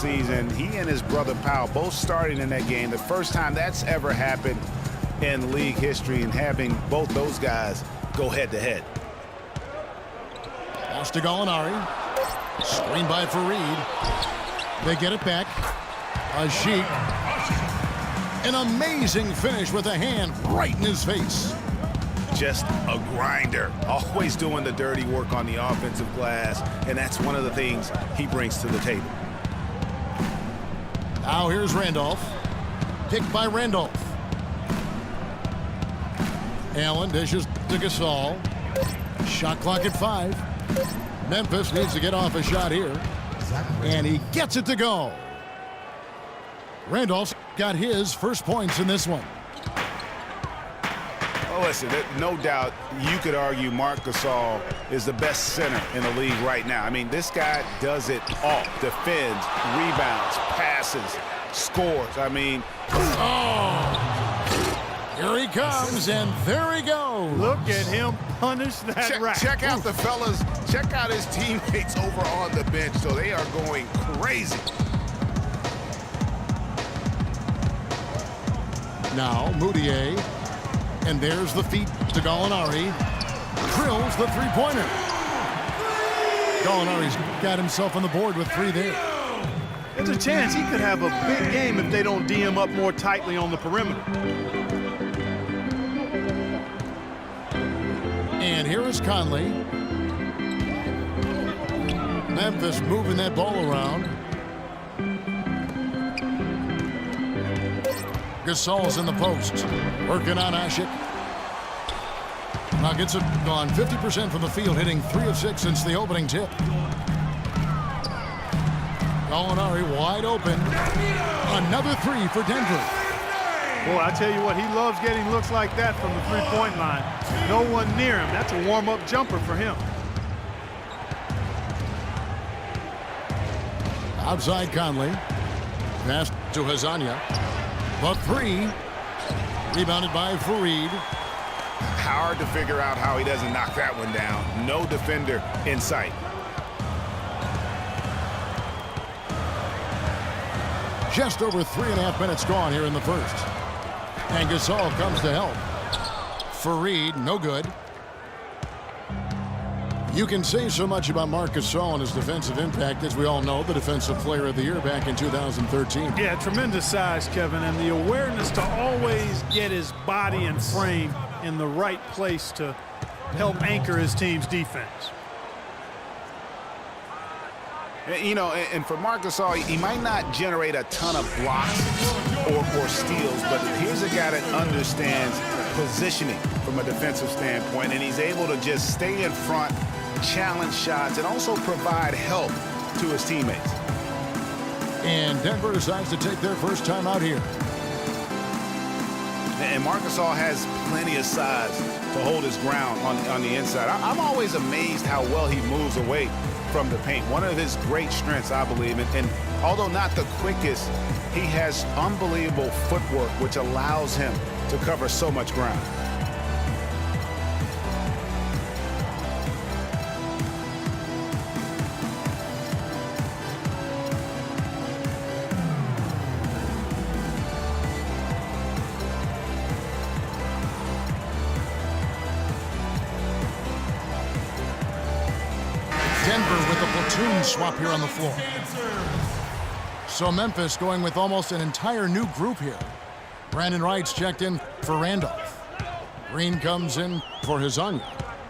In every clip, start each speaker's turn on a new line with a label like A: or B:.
A: season. He and his brother Powell both starting in that game. The first time that's ever happened in league history, and having both those guys go head-to-head.
B: Lost to Gallinari. Screen by Fareed. They get it back. Asik. An amazing finish with a hand right in his face.
A: Just a grinder, always doing the dirty work on the offensive glass, and that's one of the things he brings to the table.
B: Now here's Randolph. Picked by Randolph. Allen dishes to Gasol. Shot clock at 5. Memphis needs to get off a shot here. And he gets it to go. Randolph's got his first points in this one.
A: Well, listen, no doubt you could argue Marc Gasol is the best center in the league right now. I mean, this guy does it all. Defends, rebounds, passes, scores. I mean,
B: here he comes, and there he goes.
C: Look at him punish that rack.
A: Check out the fellas. Check out his teammates over on the bench. So they are going crazy.
B: Now Moutier. And there's the feed to Gallinari. Drills the three-pointer. Gallinari's got himself on the board with 3 there.
C: There's a chance he could have a big game if they don't D him up more tightly on the perimeter.
B: And here is Conley. Memphis moving that ball around. Gasol's in the post. Working on Asik. Nuggets have gone 50% from the field, hitting 3 of 6 since the opening tip. Gallinari wide open. Another 3 for Denver.
C: Boy, I tell you what, he loves getting looks like that from the three-point line. No one near him. That's a warm-up jumper for him.
B: Outside Conley. Pass to Hazanya. The 3. Rebounded by Fareed.
A: Hard to figure out how he doesn't knock that one down. No defender in sight.
B: Just over 3.5 minutes gone here in the first. And Gasol comes to help. Fareed, no good. You can say so much about Marc Gasol and his defensive impact. As we all know, the Defensive Player of the Year back in 2013.
C: Yeah, tremendous size, Kevin, and the awareness to always get his body and frame in the right place to help anchor his team's defense.
A: You know, and for Marc Gasol, he might not generate a ton of blocks or steals, but here's a guy that understands positioning from a defensive standpoint, and he's able to just stay in front, challenge shots, and also provide help to his teammates.
B: And Denver decides to take their first time out here.
A: And Marc Gasol has plenty of size to hold his ground on the inside. I'm always amazed how well he moves away from the paint. One of his great strengths, I believe, and although not the quickest, he has unbelievable footwork, which allows him to cover so much ground.
B: Denver with a platoon swap here on the floor. So Memphis going with almost an entire new group here. Brandon Wright's checked in for Randolph. Green comes in for Hazanya.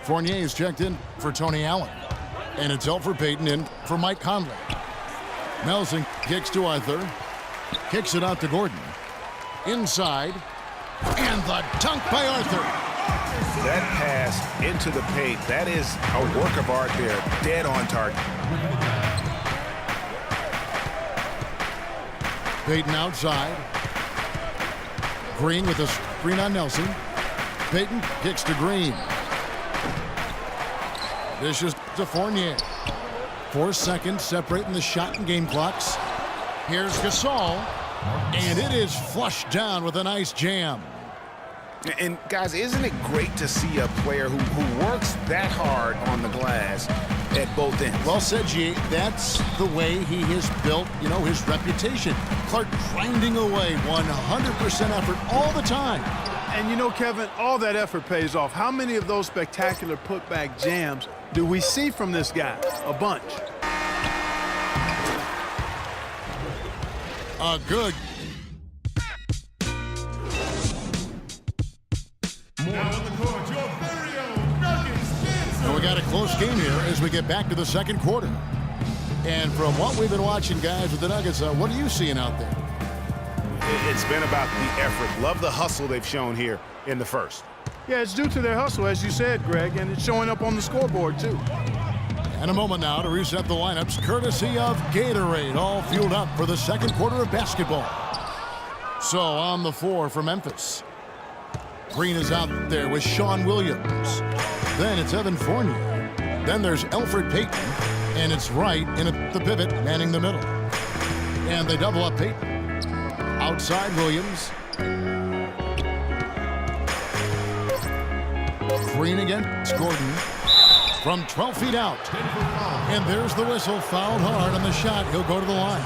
B: Fournier's checked in for Tony Allen. And it's Elfrid Payton in for Mike Conley. Nelson kicks to Arthur. Kicks it out to Gordon. Inside. And the dunk by Arthur.
A: That pass into the paint, that is a work of art there, dead on target.
B: Payton outside. Green with a screen on Nelson. Payton kicks to Green. Dishes to Fournier. 4 seconds separating the shot and game clocks. Here's Gasol. And it is flushed down with a nice jam.
A: And, guys, isn't it great to see a player who works that hard on the glass at both ends?
B: Well said, G. That's the way he has built, his reputation. Clark grinding away, 100% effort all the time.
C: And Kevin, all that effort pays off. How many of those spectacular putback jams do we see from this guy? A bunch.
B: Good. And we got a close game here as we get back to the second quarter. And from what we've been watching, guys, with the Nuggets, what are you seeing out there?
A: It's been about the effort. Love the hustle they've shown here in the first.
C: Yeah, it's due to their hustle, as you said, Greg, and it's showing up on the scoreboard, too.
B: And a moment now to reset the lineups, courtesy of Gatorade, all fueled up for the second quarter of basketball. So on the floor for Memphis, Green is out there with Sean Williams. Then it's Evan Fournier. Then there's Elfrid Payton, and it's Wright in at the pivot, manning the middle. And they double up Payton. Outside Williams. Green against Gordon. From 12 feet out. And there's the whistle, fouled hard on the shot. He'll go to the line.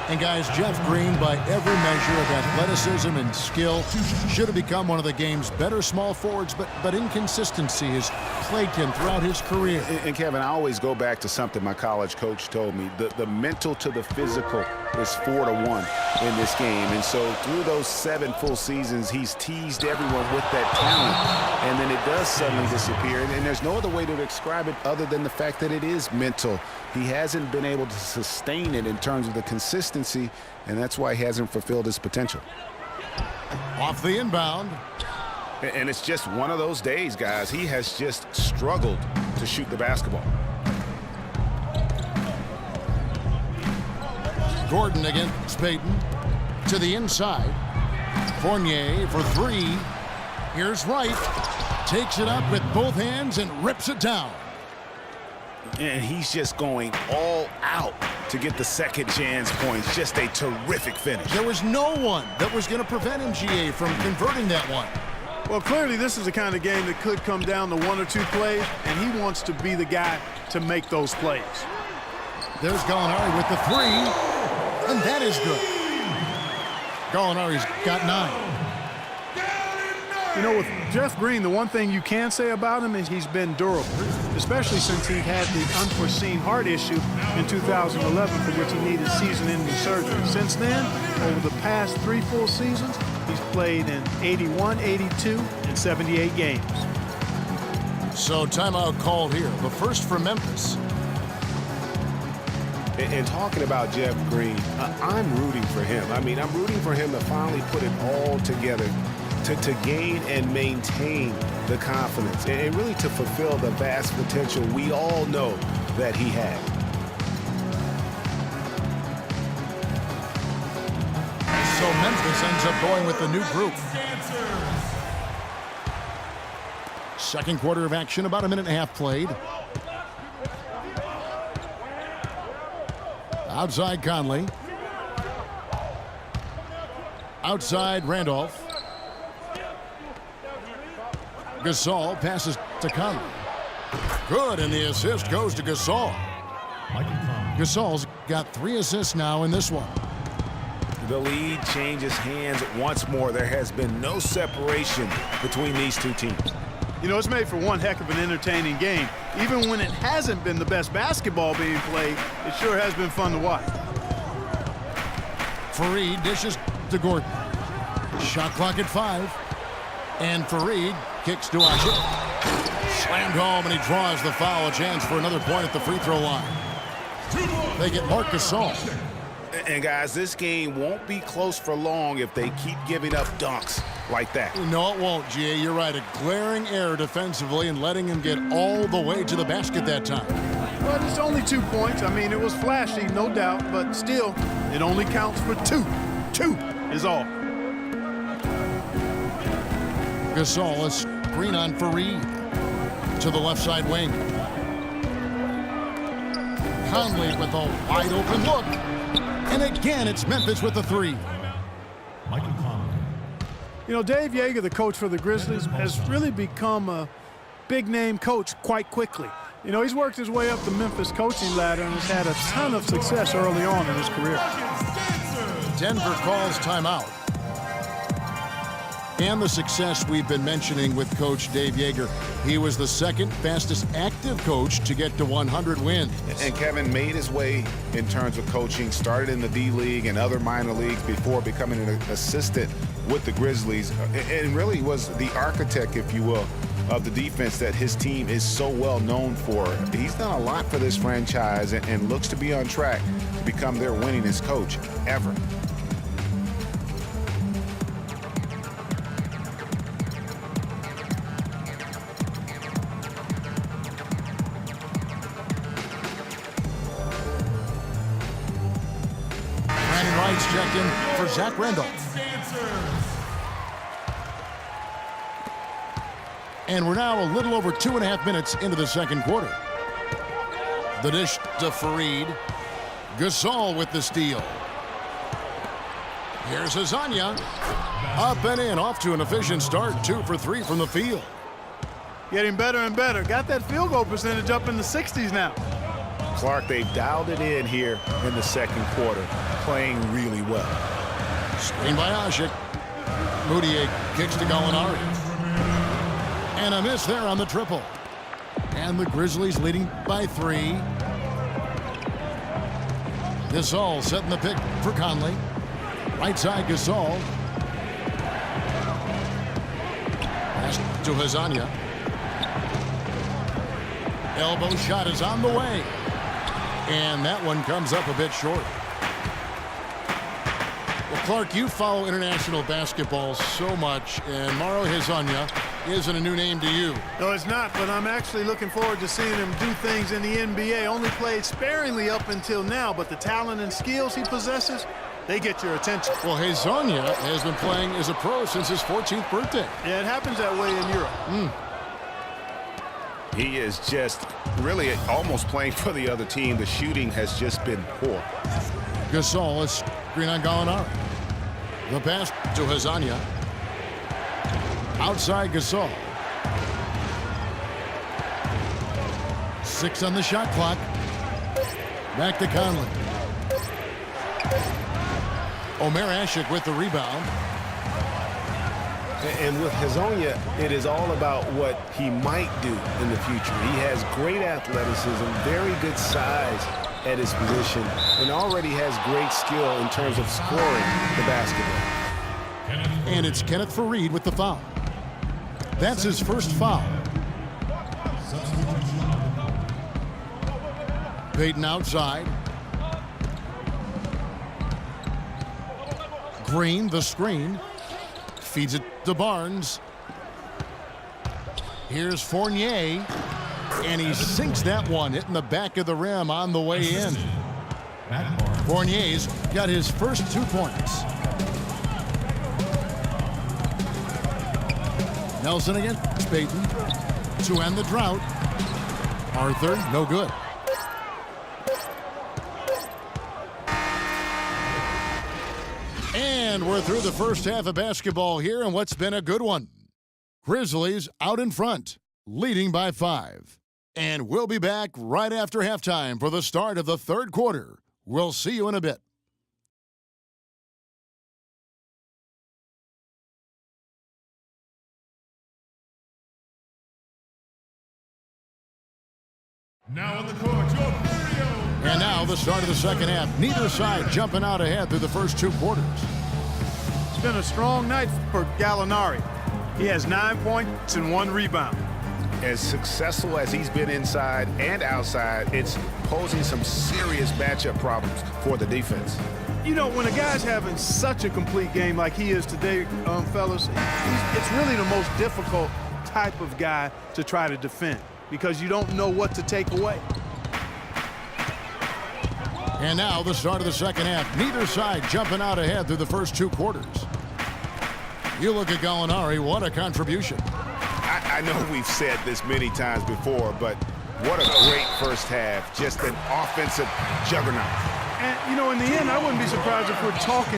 B: And guys, Jeff Green, by every measure of athleticism and skill, should have become one of the game's better small forwards, but inconsistency has plagued him throughout his career.
A: And Kevin, I always go back to something my college coach told me. The mental to the physical is 4-to-1 in this game. And so through those 7 full seasons, he's teased everyone with that talent. And then it does suddenly disappear. And there's no other way to describe it other than the fact that it is mental. He hasn't been able to sustain it in terms of the consistency, and that's why he hasn't fulfilled his potential.
B: Off the inbound.
A: And it's just one of those days, guys. He has just struggled to shoot the basketball.
B: Gordon against Payton. To the inside. Fournier for 3. Here's Wright. Takes it up with both hands and rips it down.
A: And he's just going all out to get the second chance points. Just a terrific finish.
B: There was no one that was going to prevent MGA from converting that one.
C: Well, clearly this is the kind of game that could come down to 1 or 2 plays, and he wants to be the guy to make those plays.
B: There's Gallinari with the 3, and that is good. Gallinari's got 9.
C: With Jeff Green, the one thing you can say about him is he's been durable, especially since he had the unforeseen heart issue in 2011 for which he needed season-ending surgery. Since then, over the past 3 full seasons, he's played in 81, 82, and 78 games.
B: So timeout called here, the first for Memphis.
A: And talking about Jeff Green, I'm rooting for him. I mean, I'm rooting for him to finally put it all together, to gain and maintain the confidence, and really to fulfill the vast potential we all know that he had.
B: So Memphis ends up going with the new group. Second quarter of action, about a minute and a half played. Outside Conley. Outside Randolph. Gasol passes to Conley. Good, and the assist goes to Gasol. Gasol's got 3 assists now in this one.
A: The lead changes hands once more. There has been no separation between these two teams.
C: It's made for one heck of an entertaining game. Even when it hasn't been the best basketball being played, it sure has been fun to watch.
B: Fareed dishes to Gordon. Shot clock at 5. And Fareed kicks to Asher. Slammed home, and he draws the foul. A chance for another point at the free throw line. They get Marc Gasol.
A: And guys, this game won't be close for long if they keep giving up dunks like that.
B: No, it won't, G.A. You're right. A glaring error defensively and letting him get all the way to the basket that time.
C: Well, it's only 2 points. I mean, it was flashy, no doubt, but still, it only counts for 2. 2 is all.
B: Gasol, a screen on Fareed to the left side wing. Conley with a wide open look. And again, it's Memphis with the 3.
C: You know, Dave Yeager, the coach for the Grizzlies, has really become a big-name coach quite quickly. You know, he's worked his way up the Memphis coaching ladder and has had a ton of success early on in his career.
B: Denver calls timeout. And the success we've been mentioning with Coach Dave Yeager. He was the second fastest active coach to get to 100 wins.
A: And Kevin made his way in terms of coaching, started in the D-League and other minor leagues before becoming an assistant with the Grizzlies, and really was the architect, if you will, of the defense that his team is so well known for. He's done a lot for this franchise and looks to be on track to become their winningest coach ever.
B: Brandon Wright's checked in for Zach Randolph. And we're now a little over 2.5 minutes into the second quarter. The dish to Fareed. Gasol with the steal. Here's Hezonja. Up and in, off to an efficient start. 2 for 3 from the field.
C: Getting better and better. Got that field goal percentage up in the 60s now.
A: Clark, they've dialed it in here in the second quarter, playing really well.
B: Screen by Asik. Mudiay kicks to Gallinari. And a miss there on the triple. And the Grizzlies leading by 3. Gasol setting the pick for Conley. Right side Gasol. Pass to Hezonja. Elbow shot is on the way. And that one comes up a bit short. Well, Clark, you follow international basketball so much, and Mauro Hezonja isn't a new name to you.
C: No, it's not, but I'm actually looking forward to seeing him do things in the NBA. Only played sparingly up until now, but the talent and skills he possesses, they get your attention.
B: Well, Hezonja has been playing as a pro since his 14th birthday.
C: Yeah, it happens that way in Europe.
A: He is just really almost playing for the other team. The shooting has just been poor.
B: Gasol is screen on Gallinari. The pass to Hezonja. Outside Gasol. 6 on the shot clock. Back to Conley. Omer Asik with the rebound.
D: And with Hezonja, it is all about what he might do in the future. He has great athleticism, very good size at his position, and already has great skill in terms of scoring the basketball.
B: And it's Kenneth Fareed with the foul. That's his first foul. Payton outside. Green, the screen. Feeds it to Barnes. Here's Fournier. And he sinks that one, hitting the back of the rim on the way in. Fournier's got his first 2 points. Nelson against Payton to end the drought. Arthur, no good. And we're through the first half of basketball here, and what's been a good one. Grizzlies out in front, leading by 5. And we'll be back right after halftime for the start of the third quarter. We'll see you in a bit.
E: Now on the court, your Mario.
B: And now the start of the second half. Neither side jumping out ahead through the first 2 quarters.
C: It's been a strong night for Gallinari. He has 9 points and 1 rebound.
A: As successful as he's been inside and outside, it's posing some serious matchup problems for the defense.
C: You know, when a guy's having such a complete game like he is today, fellas, it's really the most difficult type of guy to try to defend because you don't know what to take away.
B: And now the start of the second half. Neither side jumping out ahead through the first 2 quarters. You look at Gallinari, what a contribution.
A: I know we've said this many times before, but what a great first half. Just an offensive juggernaut.
C: And, you know, in the end, I wouldn't be surprised if we're talking